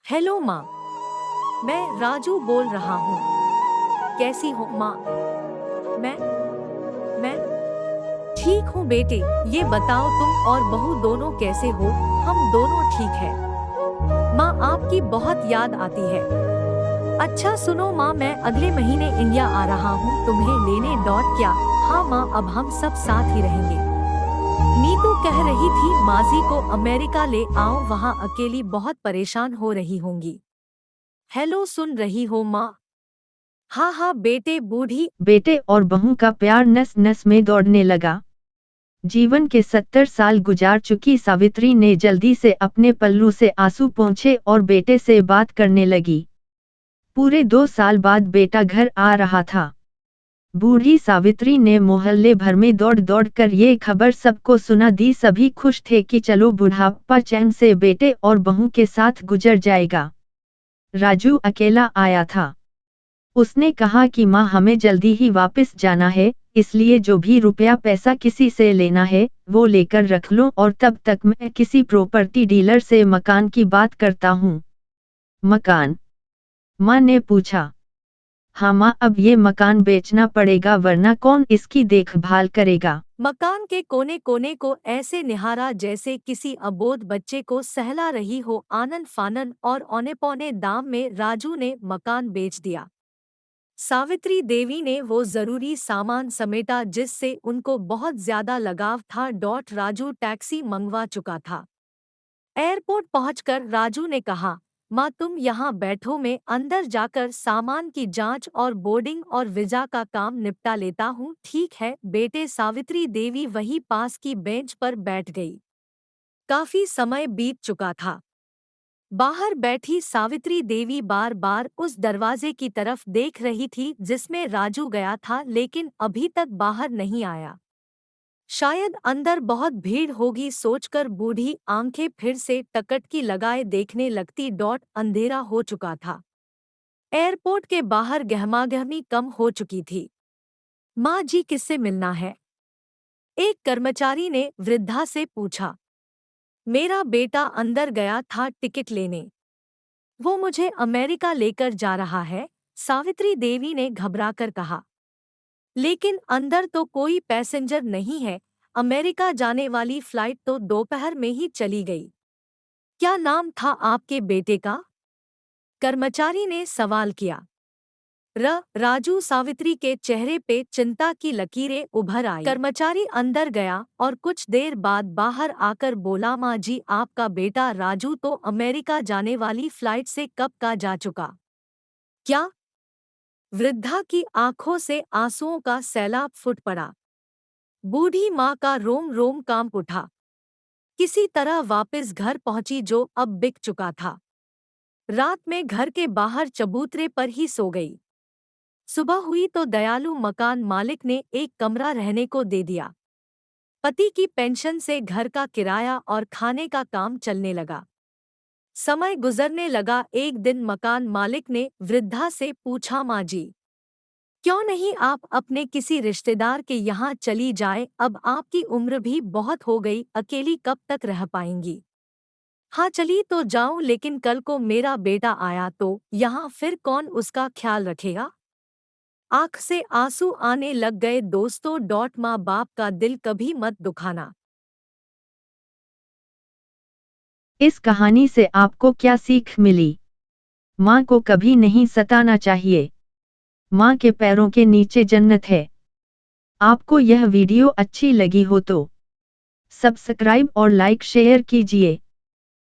Hello माँ, मैं राजू बोल रहा हूँ। कैसी हो माँ? मैं मैं ठीक हूँ बेटे। ये बताओ तुम और बहू दोनों कैसे हो? हम दोनों ठीक है। माँ आपकी बहुत याद आती है। अच्छा सुनो माँ, मैं अगले महीने इंडिया आ रहा हूँ तुम्हें लेने। क्या? हाँ माँ, अब हम सब साथ ही रहेंगे। नीतू कह रही थी माजी को अमेरिका ले आओ, वहाँ अकेली बहुत परेशान हो रही होंगी। हेलो, सुन रही हो माँ? हाँ हाँ बेटे, बूढ़ी बेटे और बहू का प्यार नस नस में दौड़ने लगा। जीवन के 70 साल गुजार चुकी सावित्री ने जल्दी से अपने पल्लू से आंसू पोंछे और बेटे से बात करने लगी। पूरे 2 साल बाद बेटा घर आ रहा था। बूढ़ी सावित्री ने मोहल्ले भर में दौड़ दौड़ कर ये खबर सबको सुना दी। सभी खुश थे कि चलो बुढ़ापा चैन से बेटे और बहू के साथ गुजर जाएगा। राजू अकेला आया था। उसने कहा कि माँ, हमें जल्दी ही वापस जाना है, इसलिए जो भी रुपया पैसा किसी से लेना है वो लेकर रख लो, और तब तक मैं किसी प्रॉपर्टी डीलर से मकान की बात करता हूँ। मकान? माँ ने पूछा। हाँ माँ, अब ये मकान बेचना पड़ेगा वरना कौन इसकी देखभाल करेगा। मकान के कोने कोने को ऐसे निहारा जैसे किसी अबोध बच्चे को सहला रही हो। आनन फानन और औने पौने दाम में राजू ने मकान बेच दिया। सावित्री देवी ने वो जरूरी सामान समेटा जिससे उनको बहुत ज्यादा लगाव था। राजू टैक्सी मंगवा चुका था। एयरपोर्ट पहुंचकर राजू ने कहा, माँ तुम यहाँ बैठो, मैं अंदर जाकर सामान की जांच और बोर्डिंग और वीजा का काम निपटा लेता हूँ। ठीक है बेटे। सावित्री देवी वही पास की बेंच पर बैठ गई। काफी समय बीत चुका था। बाहर बैठी सावित्री देवी बार बार उस दरवाजे की तरफ देख रही थी जिसमें राजू गया था, लेकिन अभी तक बाहर नहीं आया। शायद अंदर बहुत भीड़ होगी सोचकर बूढ़ी आंखें फिर से टकटकी लगाए देखने लगती। अंधेरा हो चुका था। एयरपोर्ट के बाहर गहमागहमी कम हो चुकी थी। माँ जी, किससे मिलना है? एक कर्मचारी ने वृद्धा से पूछा। मेरा बेटा अंदर गया था टिकट लेने। वो मुझे अमेरिका लेकर जा रहा है, सावित्री देवी ने घबराकर कहा। लेकिन अंदर तो कोई पैसेंजर नहीं है। अमेरिका जाने वाली फ्लाइट तो दोपहर में ही चली गई। क्या नाम था आपके बेटे का? कर्मचारी ने सवाल किया। राजू। सावित्री के चेहरे पे चिंता की लकीरें उभर आई। कर्मचारी अंदर गया और कुछ देर बाद बाहर आकर बोला, माँ जी, आपका बेटा राजू तो अमेरिका जाने वाली फ्लाइट से कब का जा चुका। क्या? वृद्धा की आंखों से आंसुओं का सैलाब फूट पड़ा। बूढ़ी माँ का रोम रोम कांप उठा। किसी तरह वापस घर पहुंची जो अब बिक चुका था। रात में घर के बाहर चबूतरे पर ही सो गई। सुबह हुई तो दयालु मकान मालिक ने एक कमरा रहने को दे दिया। पति की पेंशन से घर का किराया और खाने का काम चलने लगा। समय गुजरने लगा। एक दिन मकान मालिक ने वृद्धा से पूछा, माँ जी, क्यों नहीं आप अपने किसी रिश्तेदार के यहाँ चली जाए? अब आपकी उम्र भी बहुत हो गई, अकेली कब तक रह पाएंगी? हाँ चली तो जाऊं, लेकिन कल को मेरा बेटा आया तो यहाँ फिर कौन उसका ख्याल रखेगा? आंख से आंसू आने लग गए दोस्तों। माँ बाप का दिल कभी मत दुखाना। इस कहानी से आपको क्या सीख मिली? माँ को कभी नहीं सताना चाहिए। माँ के पैरों के नीचे जन्नत है। आपको यह वीडियो अच्छी लगी हो तो सब्सक्राइब और लाइक शेयर कीजिए।